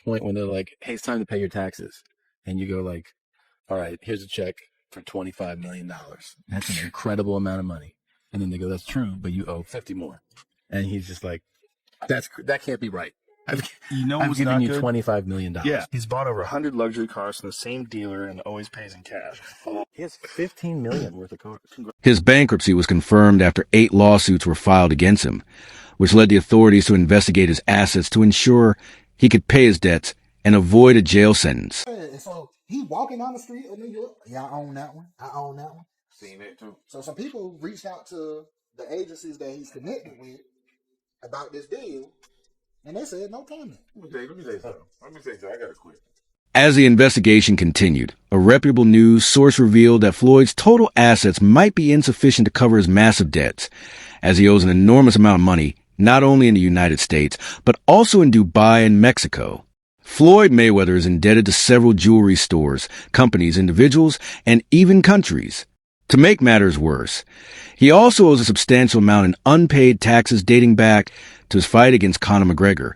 point when they're like, hey, it's time to pay your taxes. And you go like, all right, here's a check for $25 million. That's an incredible amount of money. And then they go, that's true, but you owe 50 more. And he's just like, that can't be right. I've given you $25 million. Yeah, he's bought over 100 luxury cars from the same dealer and always pays in cash. He has $15 million worth of cars. His bankruptcy was confirmed after 8 lawsuits were filed against him, which led the authorities to investigate his assets to ensure he could pay his debts and avoid a jail sentence. So he walking down the street of New York. Yeah, I own that one. I own that one. Seen it too. So some people reached out to the agencies that he's connected with about this deal, and they said no comment. Let me say something. I got to quit. As the investigation continued, a reputable news source revealed that Floyd's total assets might be insufficient to cover his massive debts, as he owes an enormous amount of money, not only in the United States, but also in Dubai and Mexico. Floyd Mayweather is indebted to several jewelry stores, companies, individuals, and even countries. To make matters worse, he also owes a substantial amount in unpaid taxes dating back to his fight against Conor McGregor,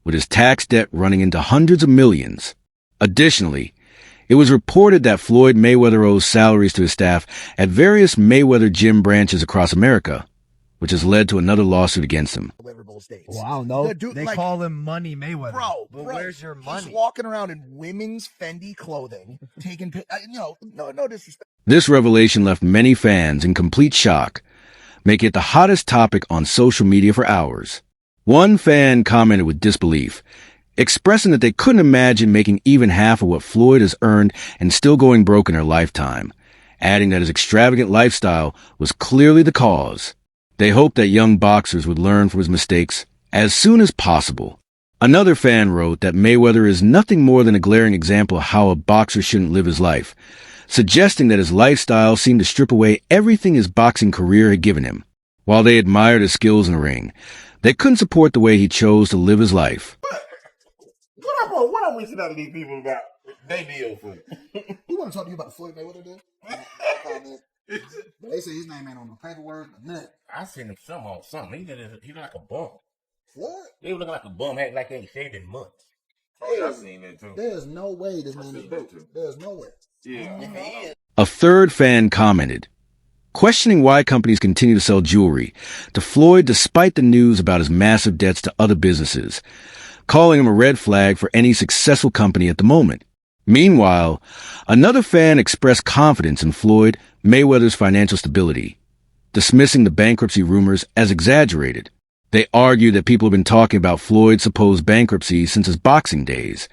with his tax debt running into hundreds of millions. Additionally, it was reported that Floyd Mayweather owes salaries to his staff at various Mayweather gym branches across America, which has led to another lawsuit against him. Well, I don't know. Dude, they call him Money Mayweather. Bro, where's your money? He's walking around in women's Fendi clothing, taking, no disrespect. This revelation left many fans in complete shock, making it the hottest topic on social media for hours. One fan commented with disbelief, expressing that they couldn't imagine making even half of what Floyd has earned and still going broke in her lifetime, adding that his extravagant lifestyle was clearly the cause. They hoped that young boxers would learn from his mistakes as soon as possible. Another fan wrote that Mayweather is nothing more than a glaring example of how a boxer shouldn't live his life, suggesting that his lifestyle seemed to strip away everything his boxing career had given him. While they admired his skills in the ring, they couldn't support the way he chose to live his life. What I'm reaching out to these people about? They deal for it. He want to talk to you about the Floyd Mayweather deal? They say his name ain't on the paperwork or nothing. I seen him on something. He look like a bum. What? He was looking like a bum, had like they ain't shaved in months. I seen that too. There's no way this man is broke. There's no way. Yeah. A third fan commented, questioning why companies continue to sell jewelry to Floyd despite the news about his massive debts to other businesses, calling him a red flag for any successful company at the moment. Meanwhile, another fan expressed confidence in Floyd Mayweather's financial stability, dismissing the bankruptcy rumors as exaggerated. They argued that people have been talking about Floyd's supposed bankruptcy since his boxing days,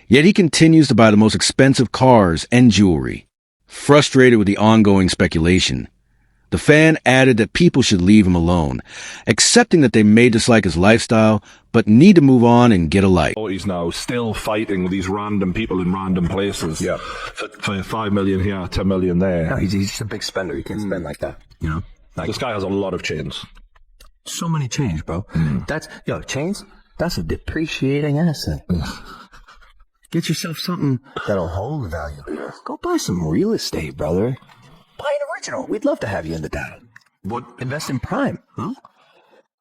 yet he continues to buy the most expensive cars and jewelry. Frustrated with the ongoing speculation, the fan added that people should leave him alone, accepting that they may dislike his lifestyle, but need to move on and get a life. He's now still fighting with these random people in random places. Yeah. For 5 million here, 10 million there. No, he's just a big spender. He can't spend like that. You know? Like, this guy has a lot of chains. so many chains, bro. Chains? That's a depreciating asset. Get yourself something that'll hold value. Go buy some real estate, brother. Buy an original. We'd love to have you in the data. What? Invest in prime, huh?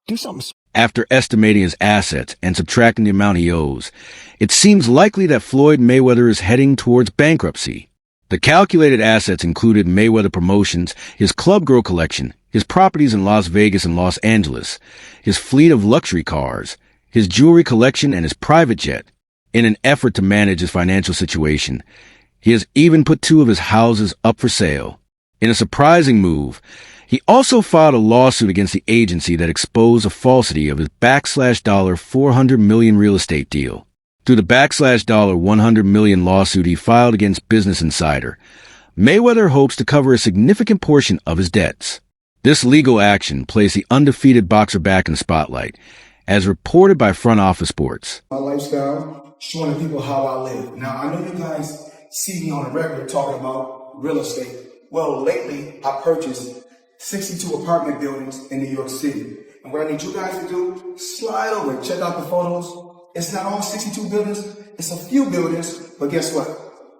Do something. After estimating his assets and subtracting the amount he owes, it seems likely that Floyd Mayweather is heading towards bankruptcy. The calculated assets included Mayweather Promotions, his Club Girl collection, his properties in Las Vegas and Los Angeles, his fleet of luxury cars, his jewelry collection, and his private jet. In an effort to manage his financial situation, he has even put 2 of his houses up for sale. In a surprising move, he also filed a lawsuit against the agency that exposed the falsity of his $400 million real estate deal. Through the $100 million lawsuit he filed against Business Insider, Mayweather hopes to cover a significant portion of his debts. This legal action placed the undefeated boxer back in the spotlight, as reported by Front Office Sports. My lifestyle, showing people how I live. Now, I know you guys see me on the record talking about real estate. Well, lately, I purchased 62 apartment buildings in New York City. And what I need you guys to do, slide over and check out the photos. It's not all 62 buildings, it's a few buildings, but guess what?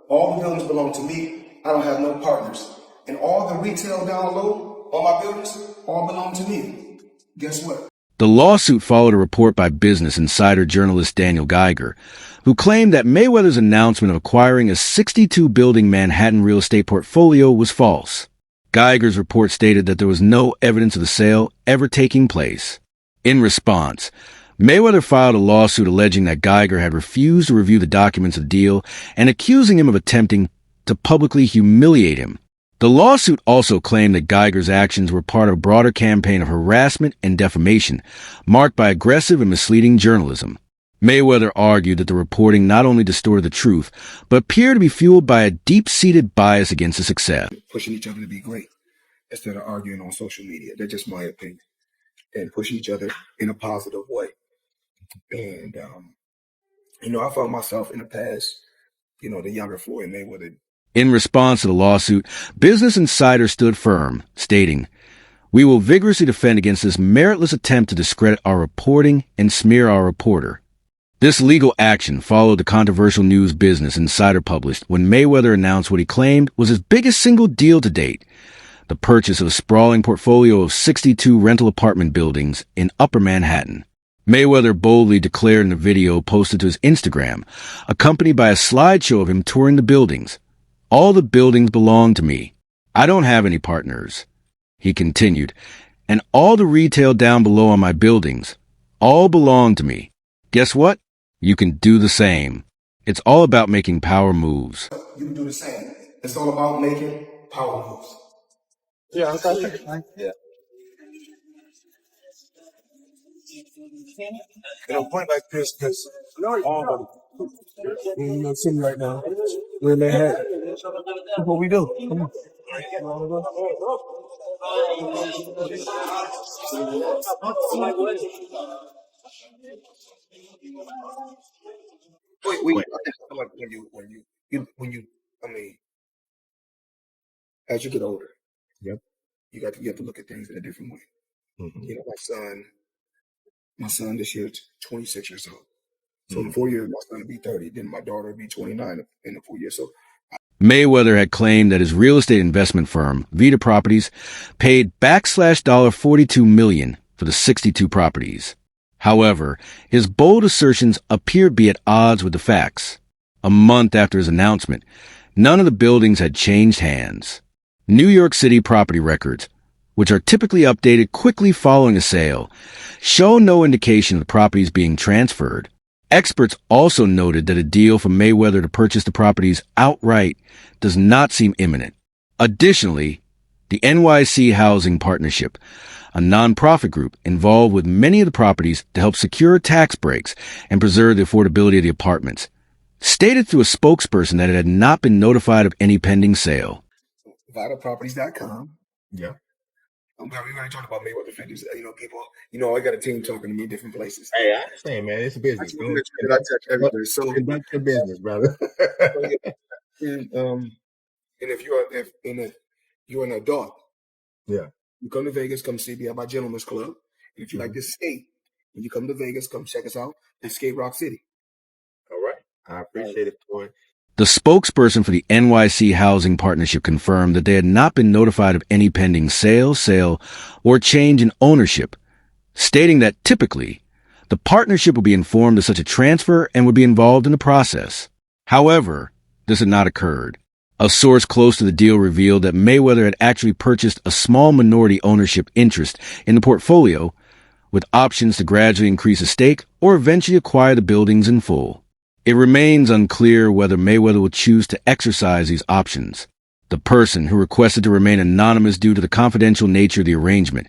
All the buildings belong to me. I don't have no partners. And all the retail down low, all my buildings, all belong to me. Guess what? The lawsuit followed a report by Business Insider journalist Daniel Geiger, who claimed that Mayweather's announcement of acquiring a 62-building Manhattan real estate portfolio was false. Geiger's report stated that there was no evidence of the sale ever taking place. In response, Mayweather filed a lawsuit alleging that Geiger had refused to review the documents of the deal and accusing him of attempting to publicly humiliate him. The lawsuit also claimed that Geiger's actions were part of a broader campaign of harassment and defamation, marked by aggressive and misleading journalism. Mayweather argued that the reporting not only distorted the truth, but appeared to be fueled by a deep-seated bias against his success. Pushing each other to be great instead of arguing on social media. That's just my opinion. And pushing each other in a positive way. And, I found myself in the past, the younger Floyd Mayweather. In response to the lawsuit, Business Insider stood firm, stating, "We will vigorously defend against this meritless attempt to discredit our reporting and smear our reporter." This legal action followed the controversial news Business Insider published when Mayweather announced what he claimed was his biggest single deal to date, the purchase of a sprawling portfolio of 62 rental apartment buildings in Upper Manhattan. Mayweather boldly declared in a video posted to his Instagram, accompanied by a slideshow of him touring the buildings, "All the buildings belong to me. I don't have any partners." He continued, "And all the retail down below on my buildings, all belong to me. Guess what? You can do the same. It's all about making power moves." You can do the same. It's all about making power moves. Yeah, okay. Yeah. Point like this because all in city right now, we're in Manhattan. That's what we do. Come on. Wait. I feel like as you get older, Yep. you have to look at things in a different way. My son this year is 26 years old. So in 4 years, my son will be 30. Then my daughter will be 29 in the 4 years. So Mayweather had claimed that his real estate investment firm, Vita Properties, paid $42 million for the 62 properties. However, his bold assertions appeared to be at odds with the facts. A month after his announcement, none of the buildings had changed hands. New York City property records, which are typically updated quickly following a sale, show no indication of the properties being transferred. Experts also noted that a deal for Mayweather to purchase the properties outright does not seem imminent. Additionally, the NYC Housing Partnership, a nonprofit group involved with many of the properties to help secure tax breaks and preserve the affordability of the apartments, stated through a spokesperson that it had not been notified of any pending sale. VitaProperties.com. Yeah. We already talked about Mayweather Fenders. People, I got a team talking to me different places. Hey, I understand, man. It's a business. I touch everywhere. So Conduct your business, brother. and if you're an adult, Yeah. you come to Vegas, come see me at my Gentlemen's Club. And if you like to skate, when you come to Vegas, come check us out at Skate Rock City. All right. I appreciate it, Floyd. The spokesperson for the NYC Housing Partnership confirmed that they had not been notified of any pending sale, or change in ownership, stating that typically, the partnership would be informed of such a transfer and would be involved in the process. However, this had not occurred. A source close to the deal revealed that Mayweather had actually purchased a small minority ownership interest in the portfolio, with options to gradually increase a stake or eventually acquire the buildings in full. It remains unclear whether Mayweather will choose to exercise these options. The person, who requested to remain anonymous due to the confidential nature of the arrangement,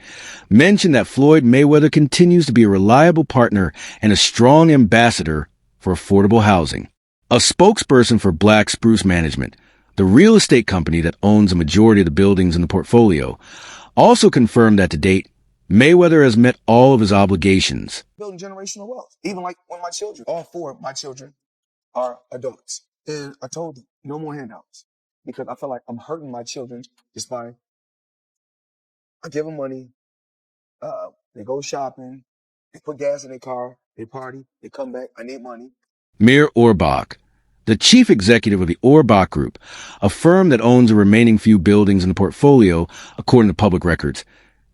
mentioned that Floyd Mayweather continues to be a reliable partner and a strong ambassador for affordable housing. A spokesperson for Black Spruce Management, the real estate company that owns a majority of the buildings in the portfolio, also confirmed that to date, Mayweather has met all of his obligations. Building generational wealth. Even like when my children, all four of my children are adults. And I told them, no more handouts. Because I feel like I'm hurting my children just by, I give them money, they go shopping, they put gas in their car, they party, they come back, I need money. Mir Orbach, the chief executive of the Orbach Group, a firm that owns the remaining few buildings in the portfolio, according to public records,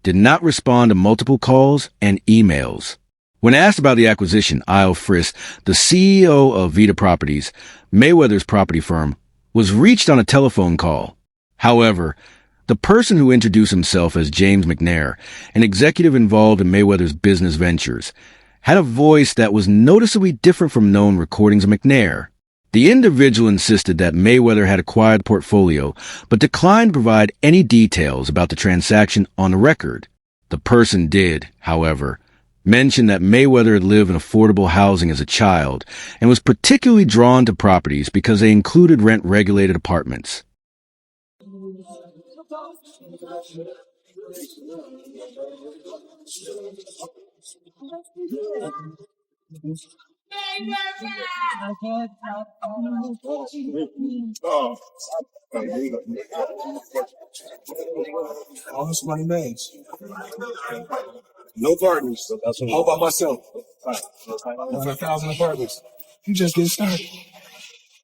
did not respond to multiple calls and emails. When asked about the acquisition, Isle Friss, the CEO of Vita Properties, Mayweather's property firm, was reached on a telephone call. However, the person who introduced himself as James McNair, an executive involved in Mayweather's business ventures, had a voice that was noticeably different from known recordings of McNair. The individual insisted that Mayweather had acquired the portfolio, but declined to provide any details about the transaction on the record. The person did, however, mention that Mayweather had lived in affordable housing as a child and was particularly drawn to properties because they included rent-regulated apartments. All this money makes. No partners. All by myself. Over 1,000 apartments. You just get started.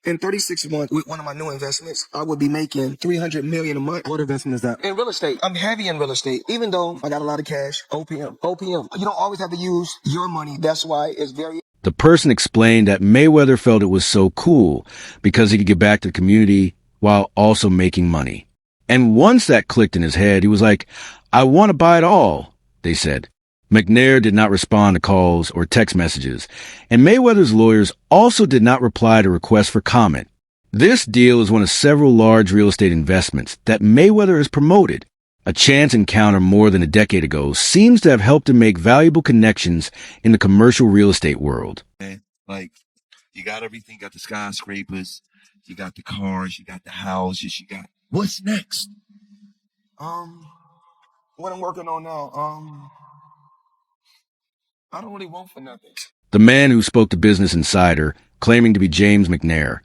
In 36 months, with one of my new investments, I would be making $300 million a month. What investment is that? In real estate, I'm heavy in real estate. Even though I got a lot of cash, OPM. You don't always have to use your money. That's why it's very. The person explained that Mayweather felt it was so cool because he could give back to the community while also making money. And once that clicked in his head, he was like, I want to buy it all, they said. McNair did not respond to calls or text messages, and Mayweather's lawyers also did not reply to requests for comment. This deal is one of several large real estate investments that Mayweather has promoted. A chance encounter more than a decade ago seems to have helped him make valuable connections in the commercial real estate world. Like, you got everything, you got the skyscrapers, you got the cars, you got the houses, you got... What's next? What I'm working on now, I don't really want for nothing. The man who spoke to Business Insider, claiming to be James McNair,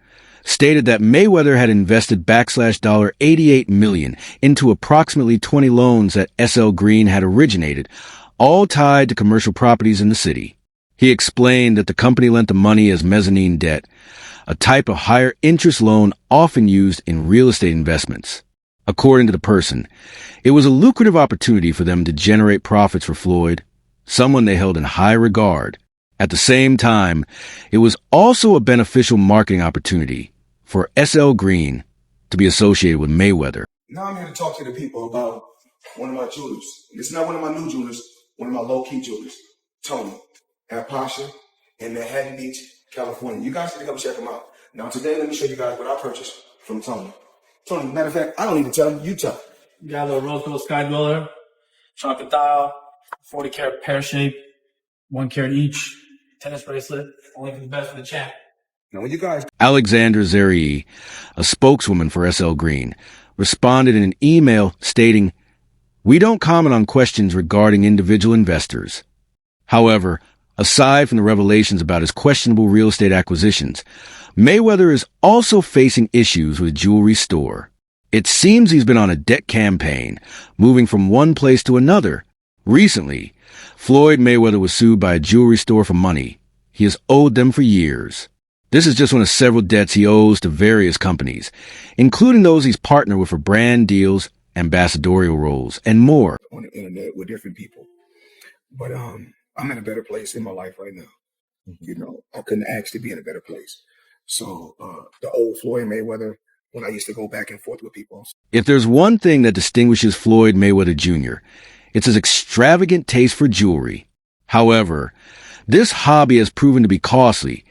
stated that Mayweather had invested $88 million into approximately 20 loans that SL Green had originated, all tied to commercial properties in the city. He explained that the company lent the money as mezzanine debt, a type of higher interest loan often used in real estate investments. According to the person, it was a lucrative opportunity for them to generate profits for Floyd, someone they held in high regard. At the same time, it was also a beneficial marketing opportunity for SL Green to be associated with Mayweather. Now I'm here to talk to the people about one of my jewelers. It's not one of my new jewelers, one of my low-key jewelers, Tony, at Pasha in Manhattan Beach, California. You guys need to come check him out. Now today, let me show you guys what I purchased from Tony. Tony, matter of fact, I don't need to tell him, you tell him. You got a little rose gold sky dweller, chocolate dial, 40 karat pear shape, 1 carat each, tennis bracelet, only for the best for the champ. Now when you guys... Alexandra Zerii, a spokeswoman for SL Green, responded in an email stating, "We don't comment on questions regarding individual investors." However, aside from the revelations about his questionable real estate acquisitions, Mayweather is also facing issues with a jewelry store. It seems he's been on a debt campaign, moving from one place to another. Recently, Floyd Mayweather was sued by a jewelry store for money he has owed them for years. This is just one of several debts he owes to various companies, including those he's partnered with for brand deals, ambassadorial roles, and more. On the internet with different people. But I'm in a better place in my life right now. You know, I couldn't ask to be in a better place. So the old Floyd Mayweather, when I used to go back and forth with people. If there's one thing that distinguishes Floyd Mayweather Jr., it's his extravagant taste for jewelry. However, this hobby has proven to be costly,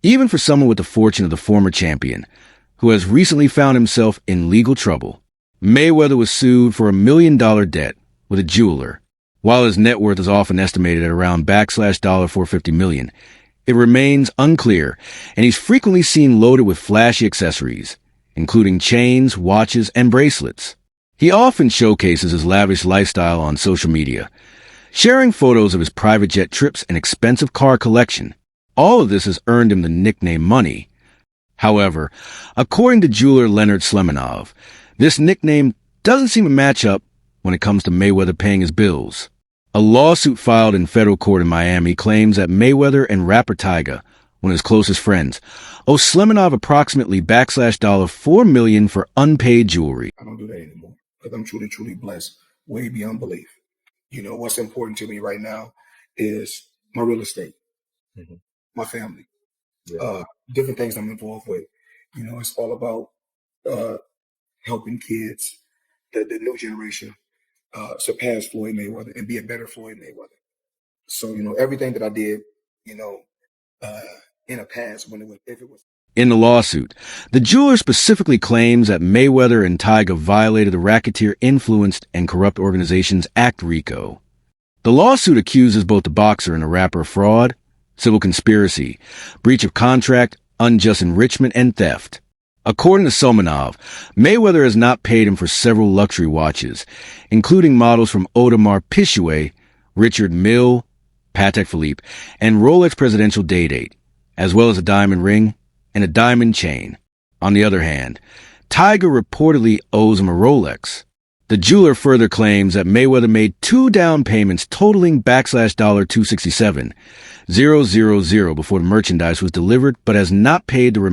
even for someone with the fortune of the former champion, who has recently found himself in legal trouble. Mayweather was sued for $1 million debt with a jeweler. While his net worth is often estimated at around $450 million, it remains unclear, and he's frequently seen loaded with flashy accessories, including chains, watches, and bracelets. He often showcases his lavish lifestyle on social media, sharing photos of his private jet trips and expensive car collection. All of this has earned him the nickname Money. However, according to jeweler Leonard Slemanov, this nickname doesn't seem to match up when it comes to Mayweather paying his bills. A lawsuit filed in federal court in Miami claims that Mayweather and rapper Tyga, one of his closest friends, owe Slemanov approximately $4 million for unpaid jewelry. I don't do that anymore because I'm truly, truly blessed, way beyond belief. You know, what's important to me right now is my real estate, my family, different things I'm involved with. You know, it's all about helping kids, the new generation, surpass Floyd Mayweather and be a better Floyd Mayweather. So, you know, everything that I did, you know, in the past, if it was. In the lawsuit, the jeweler specifically claims that Mayweather and Tyga violated the Racketeer Influenced and Corrupt Organizations Act RICO. The lawsuit accuses both the boxer and the rapper of fraud, civil conspiracy, breach of contract, unjust enrichment, and theft. According to Somanov, Mayweather has not paid him for several luxury watches, including models from Audemars Piguet, Richard Mille, Patek Philippe, and Rolex Presidential Day-Date, as well as a diamond ring and a diamond chain. On the other hand, Tyga reportedly owes him a Rolex. The jeweler further claims that Mayweather made 2 down payments totaling $267,000 before the merchandise was delivered, but has not paid the